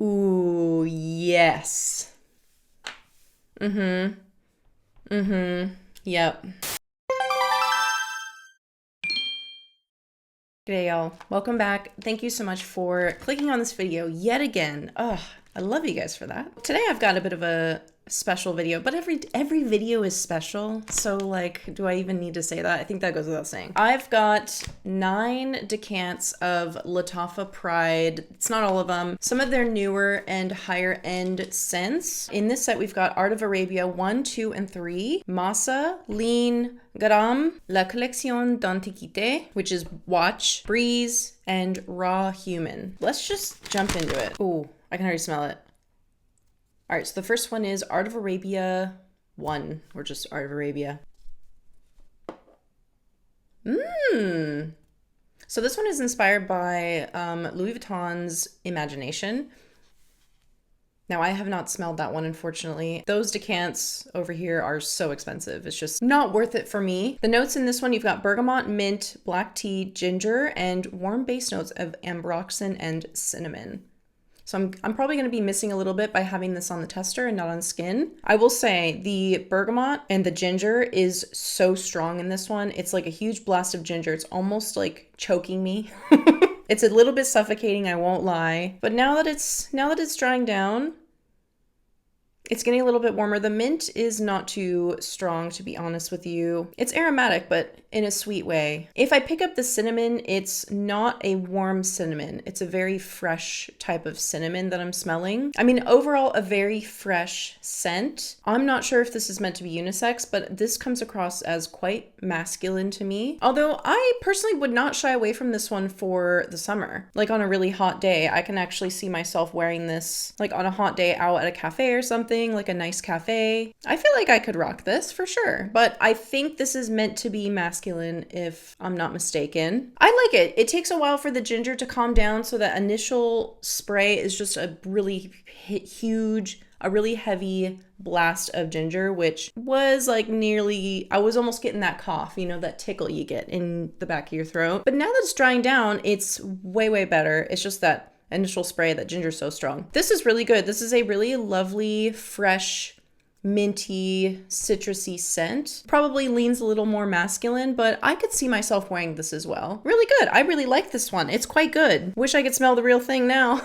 Ooh, yes. Mm-hmm. Mm-hmm. Yep. G'day, y'all. Welcome back. Thank you so much for clicking on this video yet again. Oh, I love you guys for that. Today I've got a bit of a special video, but every video is special. So like, do I even need to say that? I think that goes without saying. I've got 9 decants of Lattafa Pride. It's not all of them. Some of their newer and higher end scents. In this set, we've got Art of Arabia 1, 2, and 3, Masa, Leen, Gharam, La Collection d'Antiquité, which is Watch, Breeze, and Raw Human. Let's just jump into it. Ooh, I can already smell it. All right, so the first one is Art of Arabia 1, or just Art of Arabia. Mmm. So this one is inspired by Louis Vuitton's Imagination. Now, I have not smelled that one, unfortunately. Those decants over here are so expensive. It's just not worth it for me. The notes in this one, you've got bergamot, mint, black tea, ginger, and warm base notes of ambroxan and cinnamon. So I'm probably going to be missing a little bit by having this on the tester and not on skin. I will say the bergamot and the ginger is so strong in this one. It's like a huge blast of ginger. It's almost like choking me. It's a little bit suffocating, I won't lie. But now that it's drying down, it's getting a little bit warmer. The mint is not too strong, to be honest with you. It's aromatic, but in a sweet way. If I pick up the cinnamon, it's not a warm cinnamon. It's a very fresh type of cinnamon that I'm smelling. I mean, overall, a very fresh scent. I'm not sure if this is meant to be unisex, but this comes across as quite masculine to me. Although I personally would not shy away from this one for the summer. Like on a really hot day, I can actually see myself wearing this like on a hot day out at a cafe or something, like a nice cafe. I feel like I could rock this for sure, but I think this is meant to be masculine if I'm not mistaken. I like it. It takes a while for the ginger to calm down, so that initial spray is just a really huge, a really heavy blast of ginger, which was like I was almost getting that cough, you know, that tickle you get in the back of your throat. But now that it's drying down, it's way, way better. It's just that initial spray, that ginger's so strong. This is really good. This is a really lovely, fresh, minty, citrusy scent. Probably leans a little more masculine, but I could see myself wearing this as well. Really good. I really like this one. It's quite good. Wish I could smell the real thing now.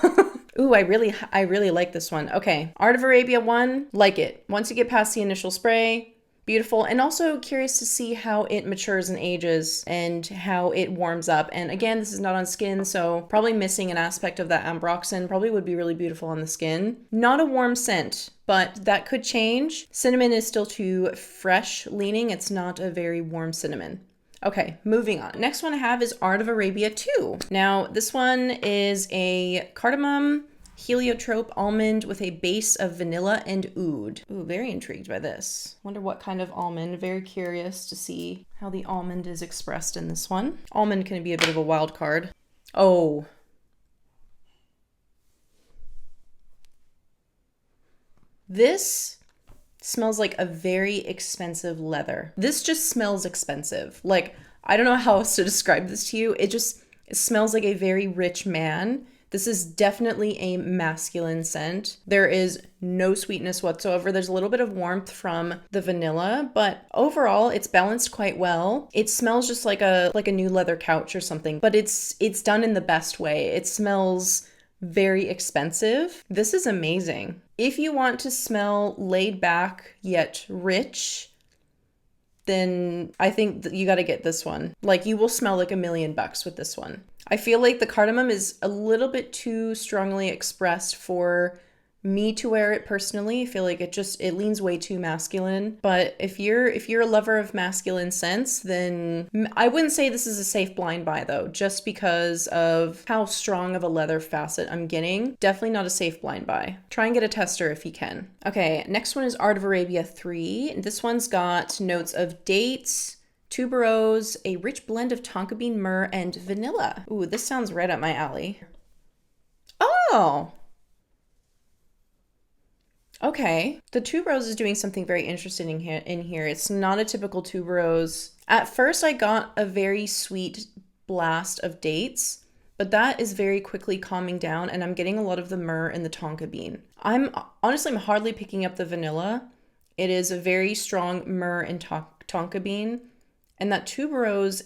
Ooh, I really like this one. Okay, Art of Arabia 1, like it. Once you get past the initial spray, beautiful, and also curious to see how it matures and ages and how it warms up. And again, this is not on skin, so probably missing an aspect of that ambroxan. Probably would be really beautiful on the skin. Not a warm scent, but that could change. Cinnamon is still too fresh leaning. It's not a very warm cinnamon. Okay, moving on. Next one I have is Art of Arabia 2. Now, this one is a cardamom heliotrope almond with a base of vanilla and oud. Ooh, very intrigued by this. Wonder what kind of almond. Very curious to see how the almond is expressed in this one. Almond can be a bit of a wild card. Oh. This smells like a very expensive leather. This just smells expensive. Like, I don't know how else to describe this to you. It smells like a very rich man. This is definitely a masculine scent. There is no sweetness whatsoever. There's a little bit of warmth from the vanilla, but overall it's balanced quite well. It smells just like a new leather couch or something, but it's done in the best way. It smells very expensive. This is amazing. If you want to smell laid back yet rich, then I think that you got to get this one. Like, you will smell like $1 million with this one. I feel like the cardamom is a little bit too strongly expressed for me to wear it personally. I feel like it leans way too masculine. But if you're a lover of masculine scents, then I wouldn't say this is a safe blind buy though, just because of how strong of a leather facet I'm getting. Definitely not a safe blind buy. Try and get a tester if you can. Okay, next one is Art of Arabia 3. This one's got notes of dates, tuberose, a rich blend of tonka bean, myrrh, and vanilla. Ooh, this sounds right up my alley. Oh! Okay, the tuberose is doing something very interesting in here. It's not a typical tuberose. At first, I got a very sweet blast of dates, but that is very quickly calming down, and I'm getting a lot of the myrrh and the tonka bean. I'm hardly picking up the vanilla. It is a very strong myrrh and tonka bean, and that tuberose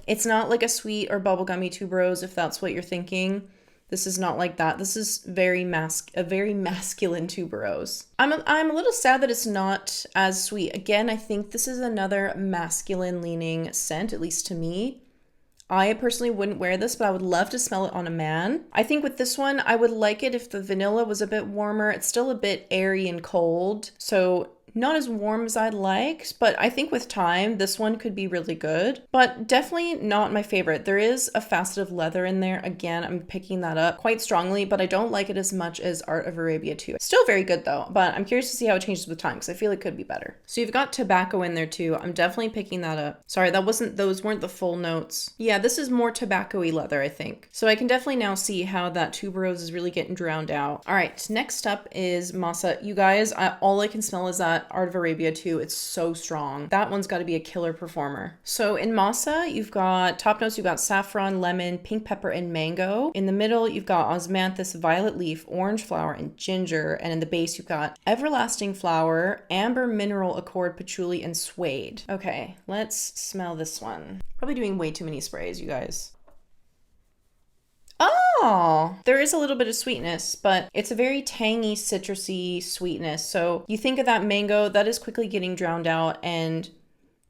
it's not like a sweet or bubblegummy tuberose if that's what you're thinking. This is not like that. This is a very masculine tuberose. I'm a little sad that it's not as sweet. Again, I think this is another masculine leaning scent, at least to me. I personally wouldn't wear this, but I would love to smell it on a man. I think with this one, I would like it if the vanilla was a bit warmer. It's still a bit airy and cold, so not as warm as I'd like, but I think with time, this one could be really good, but definitely not my favorite. There is a facet of leather in there. Again, I'm picking that up quite strongly, but I don't like it as much as Art of Arabia 2. Still very good though, but I'm curious to see how it changes with time because I feel it could be better. So you've got tobacco in there too. I'm definitely picking that up. Sorry, those weren't the full notes. Yeah, this is more tobacco-y leather, I think. So I can definitely now see how that tuberose is really getting drowned out. All right, next up is Masa. You guys, all I can smell is that Art of Arabia 2. It's so strong. That one's got to be a killer performer. So in Masa, you've got top notes, you've got saffron, lemon, pink pepper, and mango. In the middle, you've got osmanthus, violet leaf, orange flower, and ginger. And in the base, you've got everlasting flower, amber mineral accord, patchouli, and suede. Okay, let's smell this one. Probably doing way too many sprays, you guys. Oh, there is a little bit of sweetness, but it's a very tangy, citrusy sweetness. So you think of that mango, that is quickly getting drowned out and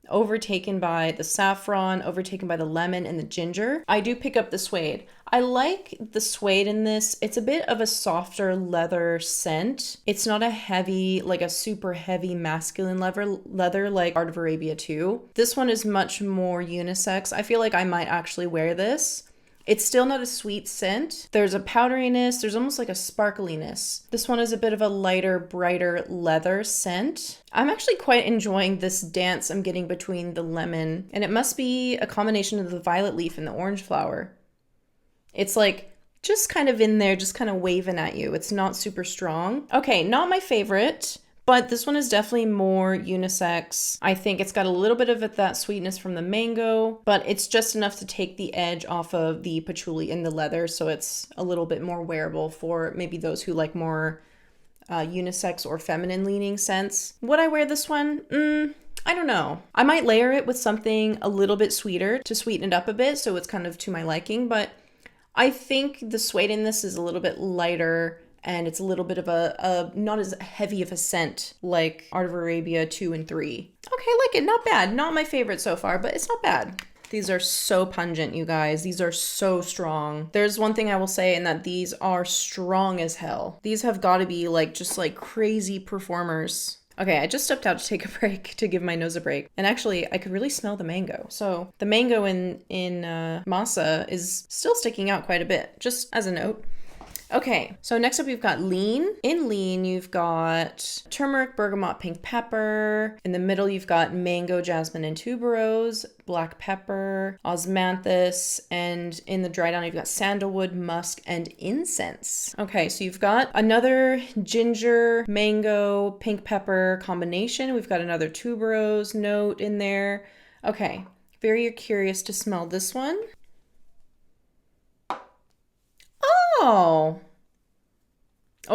overtaken by the saffron, overtaken by the lemon and the ginger. I do pick up the suede. I like the suede in this. It's a bit of a softer leather scent. It's not a heavy, like a super heavy masculine leather like Art of Arabia 2. This one is much more unisex. I feel like I might actually wear this. It's still not a sweet scent. There's a powderiness. There's almost like a sparkliness. This one is a bit of a lighter, brighter leather scent. I'm actually quite enjoying this dance I'm getting between the lemon, and it must be a combination of the violet leaf and the orange flower. It's like just kind of in there, just kind of waving at you. It's not super strong. Okay, not my favorite. But this one is definitely more unisex. I think it's got a little bit of that sweetness from the mango, but it's just enough to take the edge off of the patchouli and the leather, so it's a little bit more wearable for maybe those who like more unisex or feminine leaning scents. Would I wear this one? I don't know. I might layer it with something a little bit sweeter to sweeten it up a bit, so it's kind of to my liking, but I think the suede in this is a little bit lighter, and it's a little bit of a not as heavy of a scent like Art of Arabia 2 and 3. Okay, I like it. Not bad. Not my favorite so far, but it's not bad. These are so pungent, you guys. These are so strong. There's one thing I will say, and that these are strong as hell. These have got to be like just like crazy performers. Okay, I just stepped out to take a break, to give my nose a break. And actually, I could really smell the mango. So the mango in Masa is still sticking out quite a bit, just as a note. Okay, so next up we've got Leen. In Leen, you've got turmeric, bergamot, pink pepper. In the middle, you've got mango, jasmine, and tuberose, black pepper, osmanthus, and in the dry down, you've got sandalwood, musk, and incense. Okay, so you've got another ginger, mango, pink pepper combination. We've got another tuberose note in there. Okay, very curious to smell this one. Oh,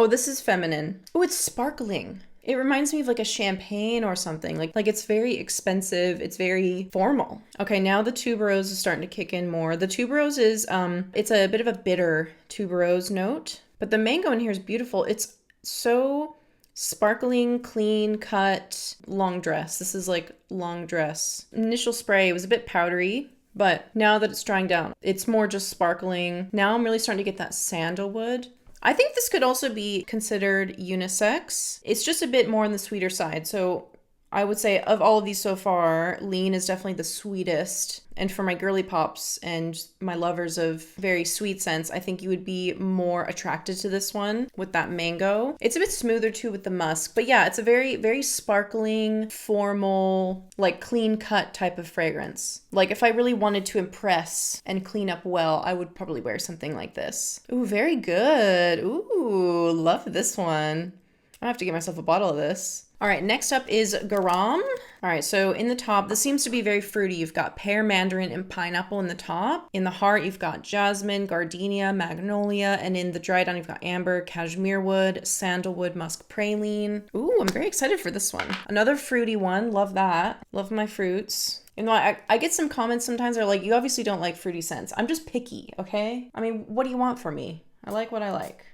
this is feminine. Oh, it's sparkling. It reminds me of like a champagne or something. Like it's very expensive. It's very formal. Okay, now the tuberose is starting to kick in more. The tuberose is, it's a bit of a bitter tuberose note, but the mango in here is beautiful. It's so sparkling, clean cut, long dress. This is like long dress. Initial spray, it was a bit powdery. But now that it's drying down, it's more just sparkling. Now I'm really starting to get that sandalwood. I think this could also be considered unisex. It's just a bit more on the sweeter side. So I would say of all of these so far, Leen is definitely the sweetest. And for my girly pops and my lovers of very sweet scents, I think you would be more attracted to this one with that mango. It's a bit smoother too with the musk. But yeah, it's a very, very sparkling, formal, like clean cut type of fragrance. Like if I really wanted to impress and clean up well, I would probably wear something like this. Ooh, very good. Ooh, love this one. I have to get myself a bottle of this. All right, next up is Gharam. All right, so in the top, this seems to be very fruity. You've got pear, mandarin, and pineapple in the top. In the heart, you've got jasmine, gardenia, magnolia, and in the dry down, you've got amber, cashmere wood, sandalwood, musk praline. Ooh, I'm very excited for this one. Another fruity one, love that. Love my fruits. You know, I get some comments sometimes that are like, you obviously don't like fruity scents. I'm just picky, okay? I mean, what do you want from me? I like what I like.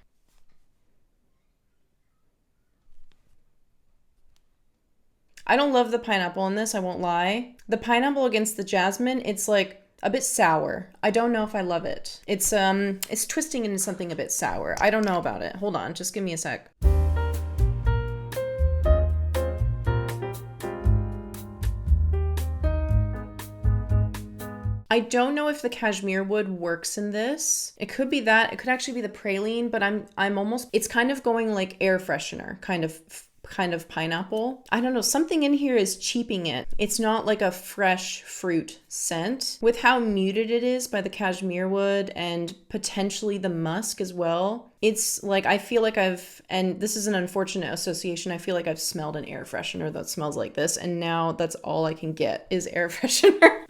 I don't love the pineapple in this, I won't lie. The pineapple against the jasmine, it's like a bit sour. I don't know if I love it. It's twisting into something a bit sour. I don't know about it. Hold on, just give me a sec. I don't know if the cashmere wood works in this. It could be that. It could actually be the praline, but I'm almost, it's kind of going like air freshener, kind of pineapple. I don't know, something in here is cheaping it. It's not like a fresh fruit scent. With how muted it is by the cashmere wood and potentially the musk as well, it's like, I feel like and this is an unfortunate association, I feel like I've smelled an air freshener that smells like this, and now that's all I can get is air freshener.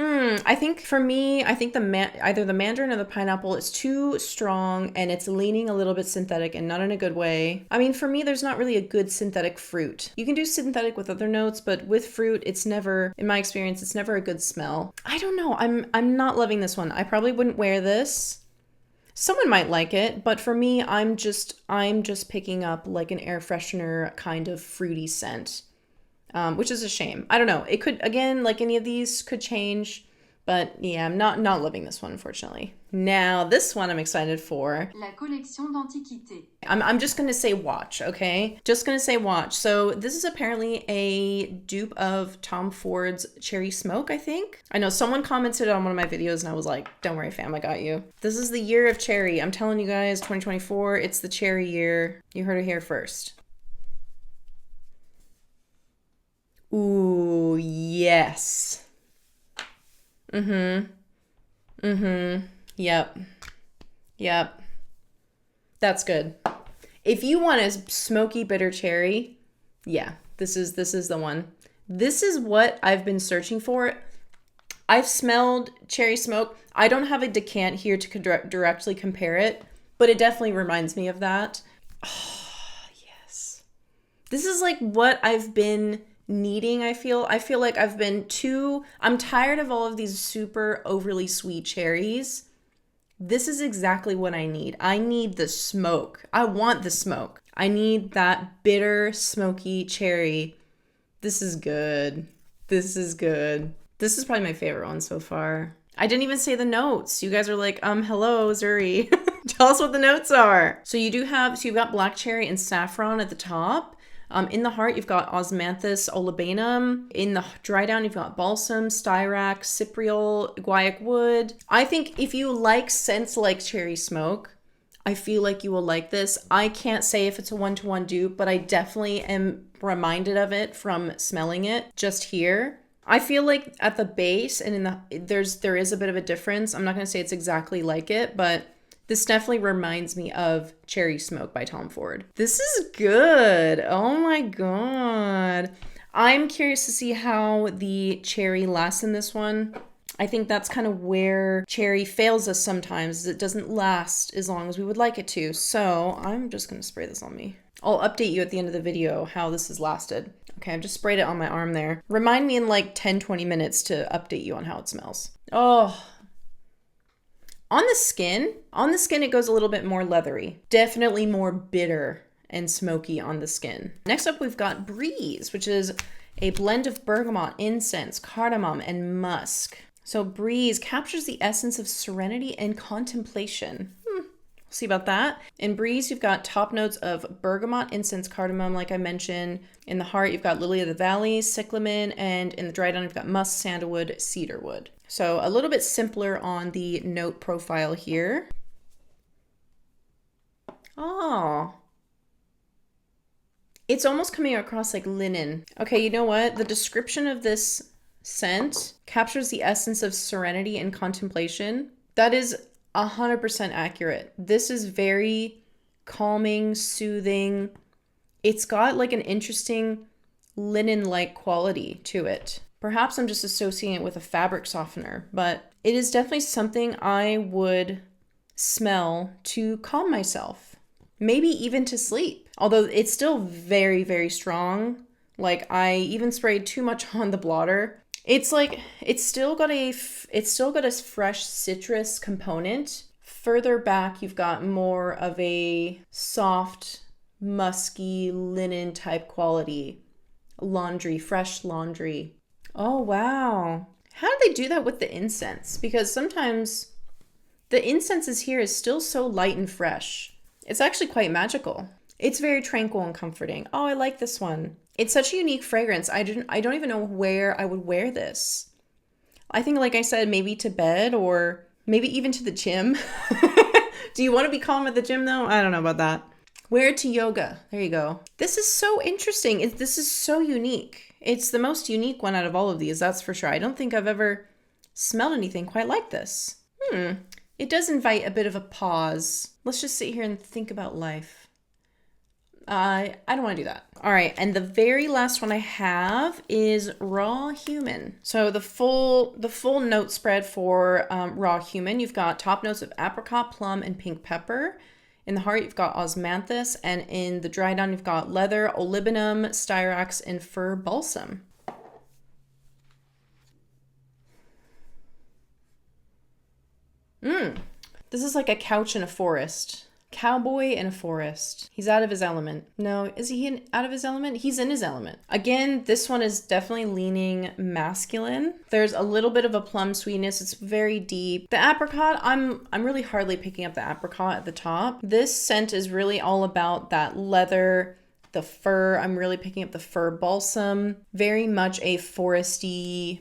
I think for me, I think either the mandarin or the pineapple is too strong and it's leaning a little bit synthetic and not in a good way. I mean, for me, there's not really a good synthetic fruit. You can do synthetic with other notes, but with fruit, it's never, in my experience, it's never a good smell. I don't know. I'm not loving this one. I probably wouldn't wear this. Someone might like it, but for me, I'm just picking up like an air freshener kind of fruity scent, which is a shame. I don't know. It could, again, like any of these could change. But yeah, I'm not loving this one, unfortunately. Now, this one I'm excited for. La collection d'antiquités. I'm just going to say watch, okay? Just going to say watch. So this is apparently a dupe of Tom Ford's Cherry Smoke, I think. I know someone commented on one of my videos and I was like, don't worry, fam, I got you. This is the year of cherry. I'm telling you guys, 2024, it's the cherry year. You heard it here first. Ooh, yes. Yep. That's good. If you want a smoky bitter cherry, yeah, this is the one. This is what I've been searching for. I've smelled cherry smoke. I don't have a decant here to directly compare it, but it definitely reminds me of that. Oh, yes. This is like what I've been needing. I feel like I'm tired of all of these super overly sweet cherries. This is exactly what I need. I need the smoke. I want the smoke. I need that bitter, smoky cherry. This is good. This is good. This is probably my favorite one so far. I didn't even say the notes. You guys are like, hello, Zuri. Tell us what the notes are. So you've got black cherry and saffron at the top. In the heart, you've got osmanthus olibanum. In the dry down, you've got balsam, styrac, cypriol, guaiac wood. I think if you like scents like cherry smoke, I feel like you will like this. I can't say if it's a one-to-one dupe, but I definitely am reminded of it from smelling it just here. I feel like at the base and there is a bit of a difference. I'm not going to say it's exactly like it, but this definitely reminds me of Cherry Smoke by Tom Ford. This is good. Oh my God. I'm curious to see how the cherry lasts in this one. I think that's kind of where cherry fails us sometimes, is it doesn't last as long as we would like it to. So I'm just going to spray this on me. I'll update you at the end of the video how this has lasted. Okay, I've just sprayed it on my arm there. Remind me in like 10-20 minutes to update you on how it smells. Oh, on the skin, it goes a little bit more leathery. Definitely more bitter and smoky on the skin. Next up, we've got Breeze, which is a blend of bergamot, incense, cardamom, and musk. So Breeze captures the essence of serenity and contemplation. We'll see about that. In Breeze, you've got top notes of bergamot, incense, cardamom, like I mentioned. In the heart, you've got lily of the valley, cyclamen, and in the dry down, you've got musk, sandalwood, cedarwood. So a little bit simpler on the note profile here. Oh, it's almost coming across like linen. Okay, you know what? The description of this scent captures the essence of serenity and contemplation. That is 100% accurate. This is very calming, soothing. It's got like an interesting linen-like quality to it. Perhaps I'm just associating it with a fabric softener, but it is definitely something I would smell to calm myself. Maybe even to sleep. Although it's still very, very strong. Like I even sprayed too much on the blotter. It's like it's still got a fresh citrus component. Further back, you've got more of a soft, musky linen type quality. Laundry, fresh laundry. Oh, wow. How do they do that with the incense? Because sometimes the incense here is still so light and fresh. It's actually quite magical. It's very tranquil and comforting. Oh, I like this one. It's such a unique fragrance. I don't even know where I would wear this. I think, like I said, maybe to bed or maybe even to the gym. Do you want to be calm at the gym though? I don't know about that. Wear it to yoga. There you go. This is so interesting. This is so unique. It's the most unique one out of all of these, that's for sure. I don't think I've ever smelled anything quite like this. It does invite a bit of a pause. Let's just sit here and think about life. I don't want to do that. All right, and the very last one I have is Raw Human. So the full note spread for Raw Human, you've got top notes of apricot, plum, and pink pepper. In the heart, you've got osmanthus, and in the dry down, you've got leather, olibanum, styrax, and fir balsam. This is like a couch in a forest. Cowboy in a forest. He's out of his element. No, is he out of his element? He's in his element. Again, this one is definitely leaning masculine. There's a little bit of a plum sweetness. It's very deep. The apricot, I'm really hardly picking up the apricot at the top. This scent is really all about that leather, the fur. I'm really picking up the fir balsam. Very much a foresty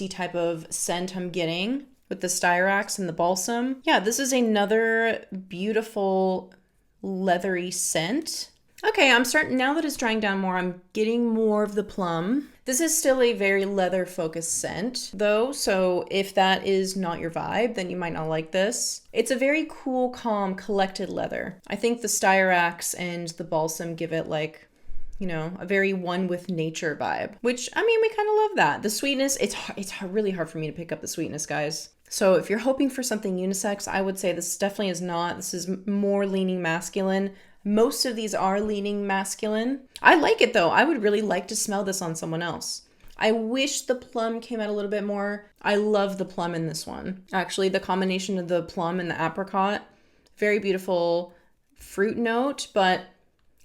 type of scent I'm getting. With the styrax and the balsam. Yeah, this is another beautiful leathery scent. Okay, I'm starting, now that it's drying down more, I'm getting more of the plum. This is still a very leather focused scent though, so if that is not your vibe, then you might not like this. It's a very cool, calm, collected leather. I think the styrax and the balsam give it like, you know, a very one with nature vibe, which, I mean, we kind of love that. The sweetness, it's really hard for me to pick up the sweetness, guys. So if you're hoping for something unisex, I would say this definitely is not. This is more leaning masculine. Most of these are leaning masculine. I like it though. I would really like to smell this on someone else. I wish the plum came out a little bit more. I love the plum in this one. Actually, the combination of the plum and the apricot, very beautiful fruit note, but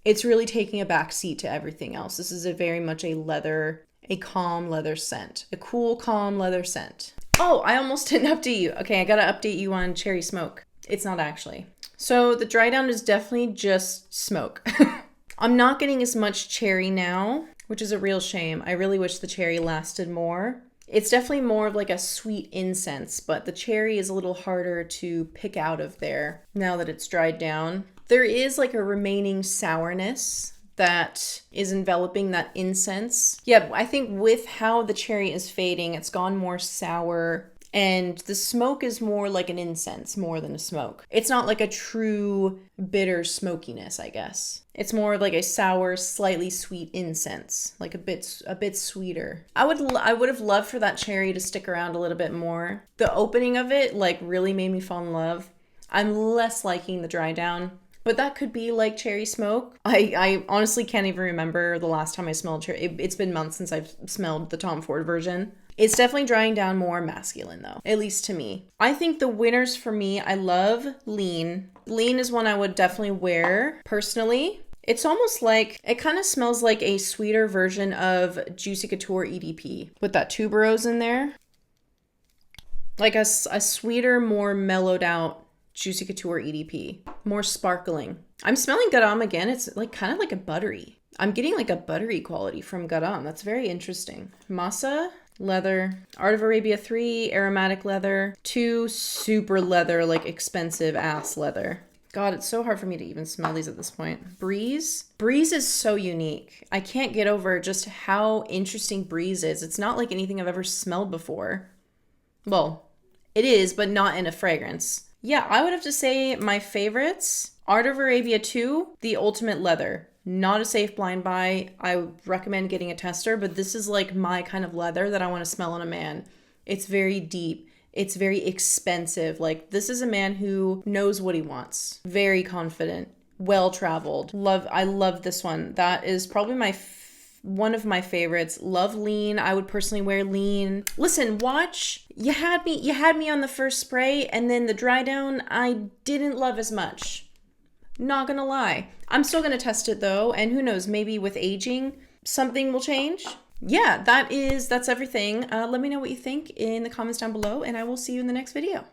it's really taking a back seat to everything else. This is very much a calm leather scent. A cool, calm leather scent. Oh, I almost didn't update you. Okay, I gotta update you on cherry smoke. It's not actually. So the dry down is definitely just smoke. I'm not getting as much cherry now, which is a real shame. I really wish the cherry lasted more. It's definitely more of like a sweet incense, but the cherry is a little harder to pick out of there now that it's dried down. There is like a remaining sourness that is enveloping that incense. Yeah, I think with how the cherry is fading, it's gone more sour, and the smoke is more like an incense more than a smoke. It's not like a true bitter smokiness, I guess. It's more of like a sour, slightly sweet incense, like a bit sweeter. I would have loved for that cherry to stick around a little bit more. The opening of it like really made me fall in love. I'm less liking the dry down. But that could be like cherry smoke. I honestly can't even remember the last time I smelled cherry. It's been months since I've smelled the Tom Ford version. It's definitely drying down more masculine though, at least to me. I think the winners for me, I love Leen. Leen is one I would definitely wear personally. It's almost like, it kind of smells like a sweeter version of Juicy Couture EDP with that tuberose in there. Like a sweeter, more mellowed out Juicy Couture EDP. More sparkling. I'm smelling Gharam again. It's like kind of like a buttery. I'm getting like a buttery quality from Gharam. That's very interesting. Masa, leather. Art of Arabia 3, aromatic leather. 2, super leather, like expensive ass leather. God, it's so hard for me to even smell these at this point. Breeze. Breeze is so unique. I can't get over just how interesting Breeze is. It's not like anything I've ever smelled before. Well, it is, but not in a fragrance. Yeah, I would have to say my favorites Art of Arabia 2, the ultimate leather. Not a safe blind buy. I recommend getting a tester, but this is like my kind of leather that I want to smell on a man. It's very deep. It's very expensive. Like, this is a man who knows what he wants. Very confident. Well-traveled. I love this one. That is probably one of my favorites. Love Leen. I would personally wear Leen. Listen, watch. You had me on the first spray, and then the dry down I didn't love as much. Not gonna lie. I'm still gonna test it though, and who knows, maybe with aging, something will change. Yeah, that's everything. Let me know what you think in the comments down below, and I will see you in the next video.